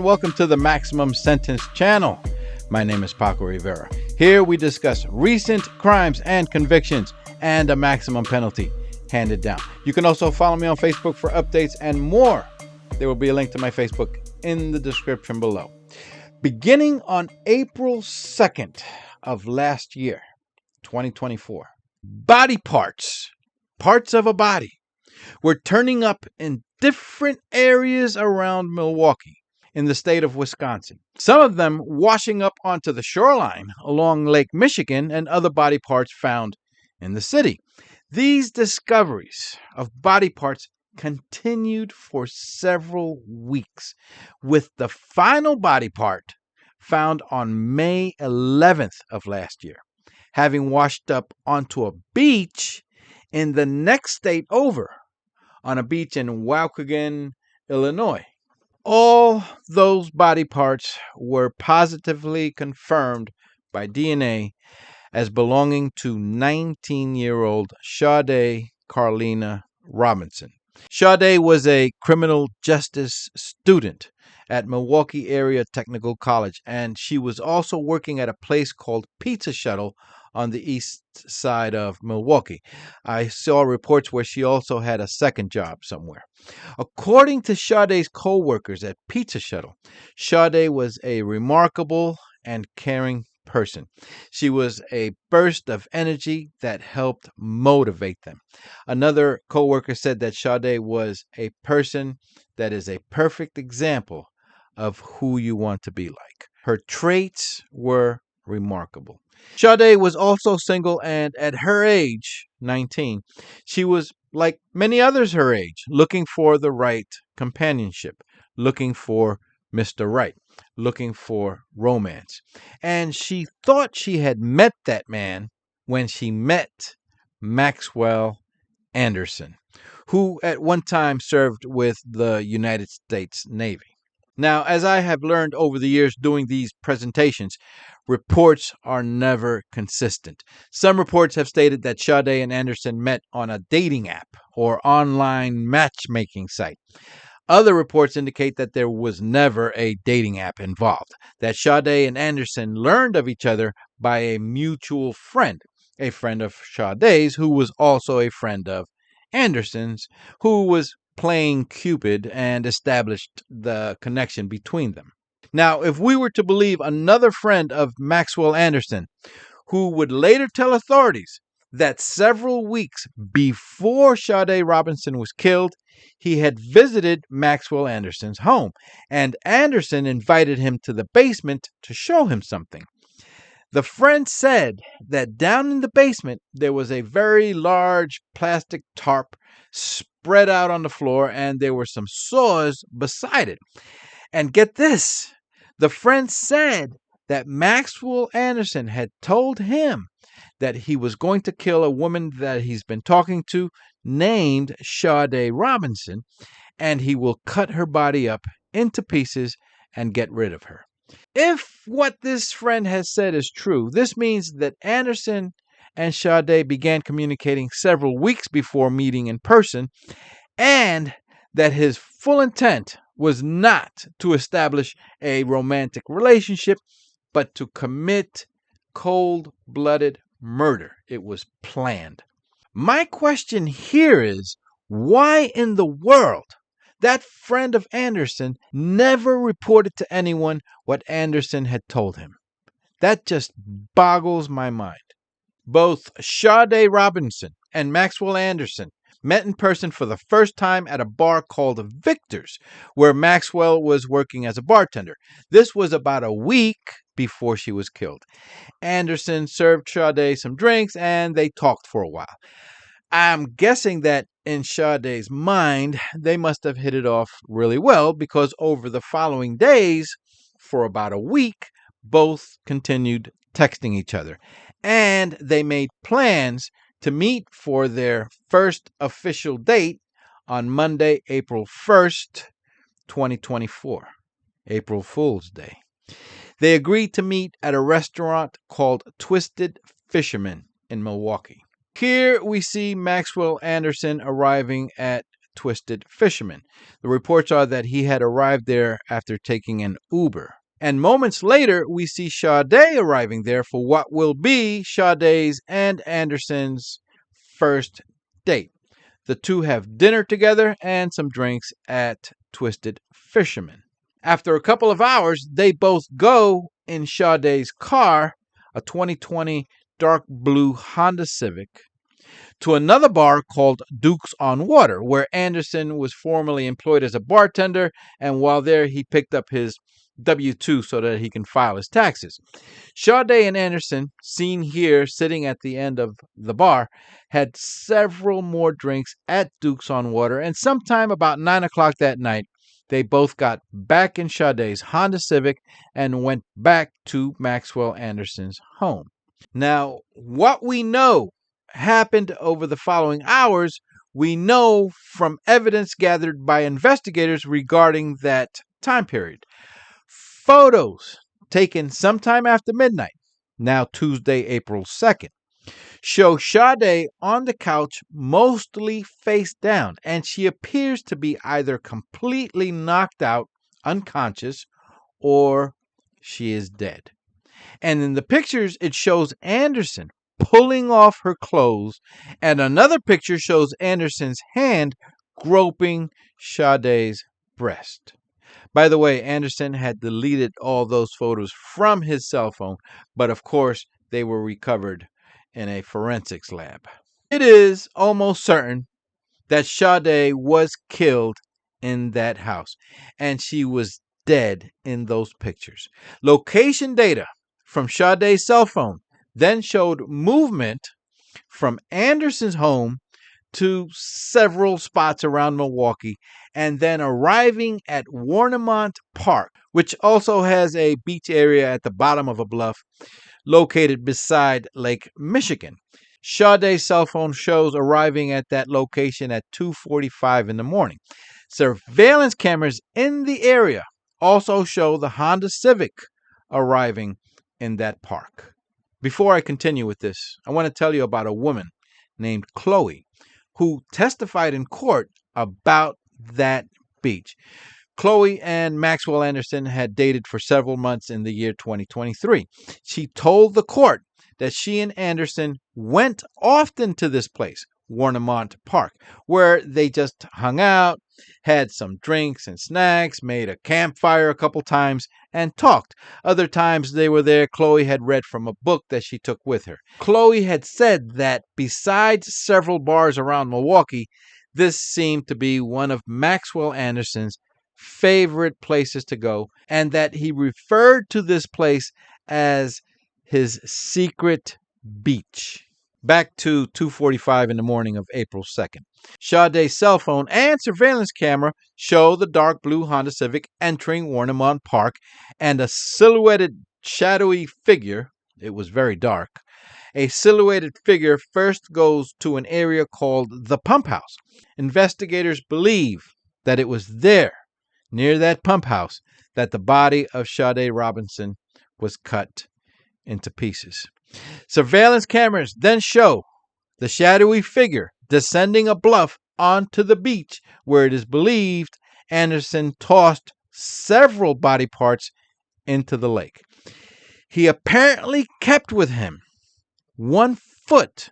and welcome to the Maximum Sentence channel. My name is Paco Rivera. Here we discuss recent crimes and convictions and a maximum penalty handed down. You can also follow me on Facebook for updates and more. There will be a link to my Facebook in the description below. Beginning on April 2nd of last year, 2024, body parts of a body were turning up in different areas around Milwaukee in the state of Wisconsin. Some of them washing up onto the shoreline along Lake Michigan and other body parts found in the city. These discoveries of body parts continued for several weeks, with the final body part found on May 11th of last year, having washed up onto a beach in the next state over, on a beach in Waukegan, Illinois. All those body parts were positively confirmed by DNA as belonging to 19-year-old Sade Carlina Robinson. Sade was a criminal justice student at Milwaukee Area Technical College, and she was also working at a place called Pizza Shuttle on the east side of Milwaukee. I saw reports where she also had a second job somewhere. According to Sade's co-workers at Pizza Shuttle, Sade was a remarkable and caring person. She was a burst of energy that helped motivate them. Another co-worker said that Sade was a person that is a perfect example of who you want to be like. Her traits were remarkable. Sade was also single, and at her age, 19, she was, like many others her age, looking for the right companionship, looking for Mr. Right, looking for romance. And she thought she had met that man when she met Maxwell Anderson, who at one time served with the United States Navy. Now, as I have learned over the years doing these presentations, reports are never consistent. Some reports have stated that Sade and Anderson met on a dating app or online matchmaking site. Other reports indicate that there was never a dating app involved, that Sade and Anderson learned of each other by a mutual friend, a friend of Sade's who was also a friend of Anderson's, who was playing Cupid and established the connection between them. Now, if we were to believe another friend of Maxwell Anderson, who would later tell authorities that several weeks before Sade Robinson was killed, he had visited Maxwell Anderson's home, and Anderson invited him to the basement to show him something. The friend said that down in the basement there was a very large plastic tarp spread out on the floor, and there were some saws beside it. And get this, the friend said that Maxwell Anderson had told him that he was going to kill a woman that he's been talking to named Sade Robinson, and he will cut her body up into pieces and get rid of her. If what this friend has said is true, this means that Anderson and Sade began communicating several weeks before meeting in person, and that his full intent was not to establish a romantic relationship, but to commit cold-blooded murder. It was planned. My question here is, why in the world that friend of Anderson never reported to anyone what Anderson had told him? That just boggles my mind. Both Sade Robinson and Maxwell Anderson met in person for the first time at a bar called Victor's, where Maxwell was working as a bartender. This was about a week before she was killed. Anderson served Sade some drinks, and they talked for a while. I'm guessing that in Sade's mind, they must have hit it off really well, because over the following days, for about a week, both continued texting each other. And they made plans to meet for their first official date on Monday, April 1st, 2024, April Fool's Day. They agreed to meet at a restaurant called Twisted Fisherman in Milwaukee. Here we see Maxwell Anderson arriving at Twisted Fisherman. The reports are that he had arrived there after taking an Uber. And moments later, we see Sade arriving there for what will be Sade's and Anderson's first date. The two have dinner together and some drinks at Twisted Fisherman. After a couple of hours, they both go in Sade's car, a 2020 dark blue Honda Civic, to another bar called Duke's on Water, where Anderson was formerly employed as a bartender, and while there, he picked up his W-2 so that he can file his taxes. Sade and Anderson, seen here sitting at the end of the bar, had several more drinks at Duke's on Water, and sometime about 9 o'clock that night, they both got back in Sade's Honda Civic and went back to Maxwell Anderson's home. Now, what we know happened over the following hours, we know from evidence gathered by investigators regarding that time period. Photos taken sometime after midnight, now Tuesday, April 2nd, show Sade on the couch mostly face down, and she appears to be either completely knocked out, unconscious, or she is dead. And in the pictures, it shows Anderson pulling off her clothes, and another picture shows Anderson's hand groping Sade's breast. By the way, Anderson had deleted all those photos from his cell phone, but of course, they were recovered in a forensics lab. It is almost certain that Sade was killed in that house, and she was dead in those pictures. Location data from Sade's cell phone then showed movement from Anderson's home to several spots around Milwaukee, and then arriving at Warnemont Park, which also has a beach area at the bottom of a bluff located beside Lake Michigan. Sade's cell phone shows arriving at that location at 2:45 in the morning. Surveillance cameras in the area also show the Honda Civic arriving in that park. Before I continue with this, I want to tell you about a woman named Chloe who testified in court about that beach. Chloe and Maxwell Anderson had dated for several months in the year 2023. She told the court that she and Anderson went often to this place, Warnemont Park, where they just hung out, had some drinks and snacks, made a campfire a couple times, and talked. Other times they were there, Chloe had read from a book that she took with her. Chloe had said that besides several bars around Milwaukee, this seemed to be one of Maxwell Anderson's favorite places to go, and that he referred to this place as his secret beach. Back to 2:45 in the morning of April 2nd. Sade's cell phone and surveillance camera show the dark blue Honda Civic entering Warnemont Park, and a silhouetted shadowy figure, it was very dark, a silhouetted figure first goes to an area called the Pump House. Investigators believe that it was there, near that pump house, that the body of Sade Robinson was cut into pieces. Surveillance cameras then show the shadowy figure descending a bluff onto the beach, where it is believed Anderson tossed several body parts into the lake. He apparently kept with him 1 foot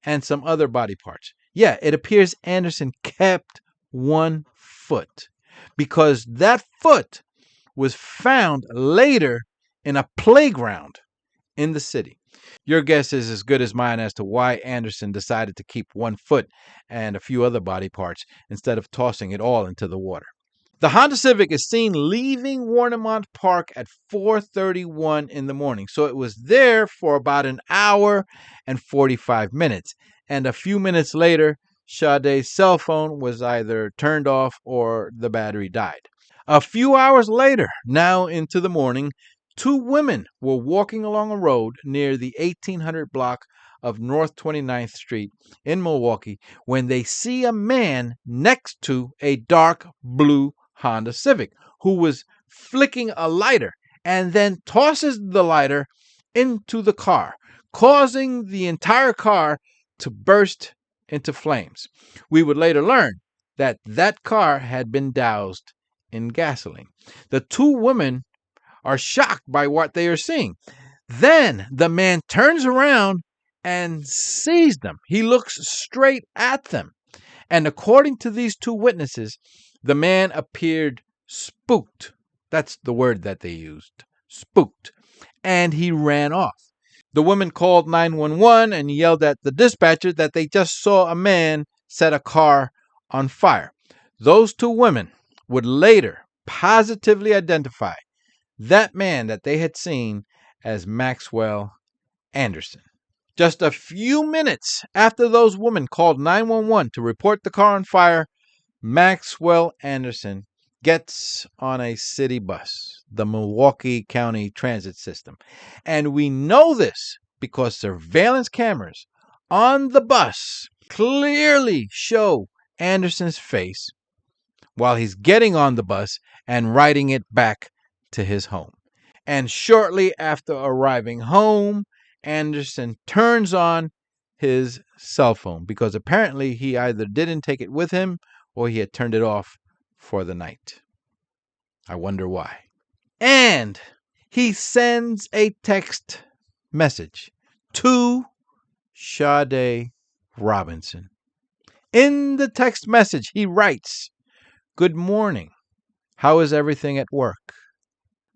and some other body parts. Yeah, it appears Anderson kept 1 foot, because that foot was found later in a playground in the city. Your guess is as good as mine as to why Anderson decided to keep 1 foot and a few other body parts instead of tossing it all into the water. The Honda Civic is seen leaving Warnemont Park at 4:31 in the morning, so it was there for about an hour and 45 minutes. And a few minutes later, Sade's cell phone was either turned off or the battery died. A few hours later, now into the morning, 2 women were walking along a road near the 1800 block of North 29th Street in Milwaukee when they see a man next to a dark blue Honda Civic who was flicking a lighter and then tosses the lighter into the car, causing the entire car to burst into flames. We would later learn that that car had been doused in gasoline. The two women are shocked by what they are seeing. Then the man turns around and sees them. He looks straight at them. And according to these two witnesses, the man appeared spooked. That's the word that they used, spooked. And he ran off. The women called 911 and yelled at the dispatcher that they just saw a man set a car on fire. Those two women would later positively identify that man that they had seen as Maxwell Anderson. Just a few minutes after those women called 911 to report the car on fire, Maxwell Anderson gets on a city bus, the Milwaukee County Transit System. And we know this because surveillance cameras on the bus clearly show Anderson's face while he's getting on the bus and riding it back to his home. And shortly after arriving home, Anderson turns on his cell phone because apparently he either didn't take it with him or he had turned it off for the night. I wonder why. And he sends a text message to Sade Robinson. In the text message, he writes, "Good morning. How is everything at work?"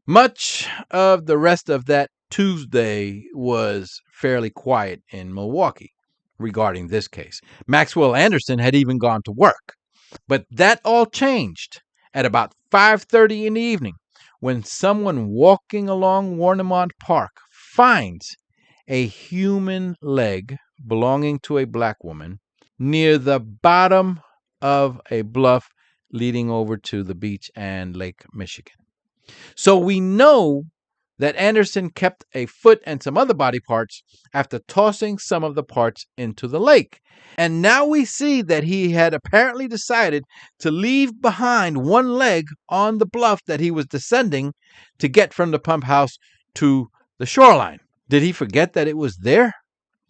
Much of the rest of that Tuesday was fairly quiet in Milwaukee regarding this case. Maxwell Anderson had even gone to work. But that all changed at about 5:30 in the evening when someone walking along Warnemont Park finds a human leg belonging to a black woman near the bottom of a bluff leading over to the beach and Lake Michigan. So we know that Anderson kept a foot and some other body parts after tossing some of the parts into the lake. And now we see that he had apparently decided to leave behind one leg on the bluff that he was descending to get from the pump house to the shoreline. Did he forget that it was there?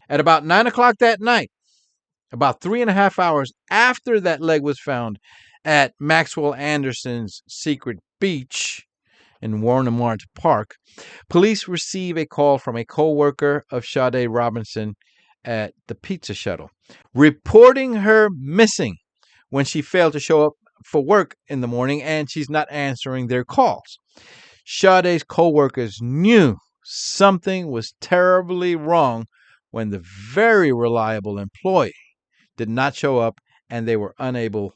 At about 9 o'clock that night, about 3.5 hours after that leg was found at Maxwell Anderson's secret beach in Warnemont Park, police receive a call from a co-worker of Sade Robinson at the Pizza Shuttle, reporting her missing when she failed to show up for work in the morning and she's not answering their calls. Sade's co-workers knew something was terribly wrong when the very reliable employee did not show up and they were unable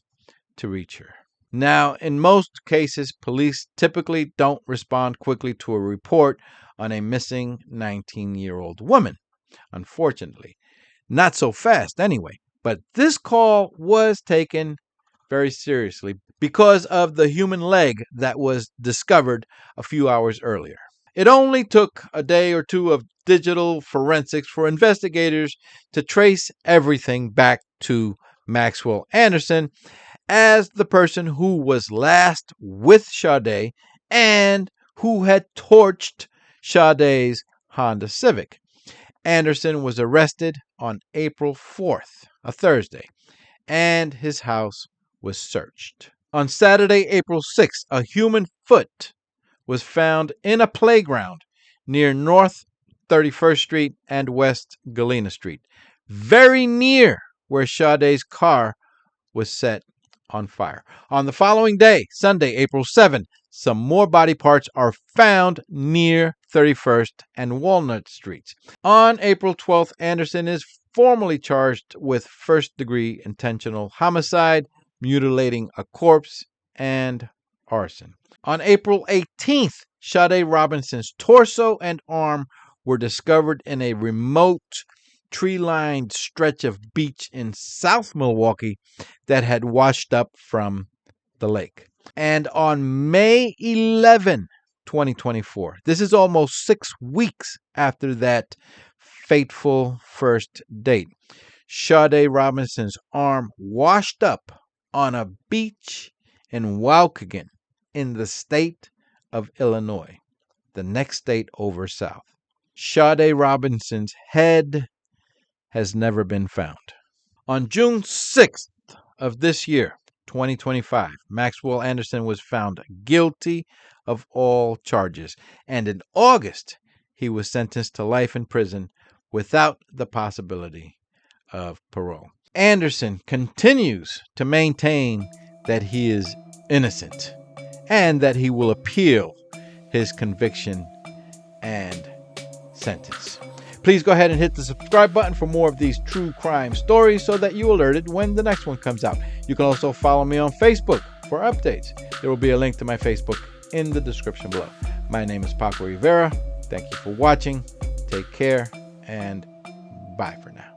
to reach her. Now, in most cases, police typically don't respond quickly to a report on a missing 19-year-old woman, unfortunately. Not so fast, anyway. But this call was taken very seriously because of the human leg that was discovered a few hours earlier. It only took a day or two of digital forensics for investigators to trace everything back to Maxwell Anderson as the person who was last with Sade and who had torched Sade's Honda Civic. Anderson was arrested on April 4th, a Thursday, and his house was searched. On Saturday, April 6th, a human foot was found in a playground near North 31st Street and West Galena Street, very near where Sade's car was set on fire. On the following day, Sunday, April 7th, some more body parts are found near 31st and Walnut Streets. On April 12th, Anderson is formally charged with first-degree intentional homicide, mutilating a corpse, and arson. On April 18th, Sade Robinson's torso and arm were discovered in a remote tree-lined stretch of beach in South Milwaukee that had washed up from the lake. And on May 11, 2024, this is almost 6 weeks after that fateful first date, Sade Robinson's arm washed up on a beach in Waukegan in the state of Illinois, the next state over south. Sade Robinson's head has never been found. On June 6th of this year, 2025, Maxwell Anderson was found guilty of all charges, and in August, he was sentenced to life in prison without the possibility of parole. Anderson continues to maintain that he is innocent and that he will appeal his conviction and sentence. Please go ahead and hit the subscribe button for more of these true crime stories so that you're alerted when the next one comes out. You can also follow me on Facebook for updates. There will be a link to my Facebook in the description below. My name is Paco Rivera. Thank you for watching. Take care and bye for now.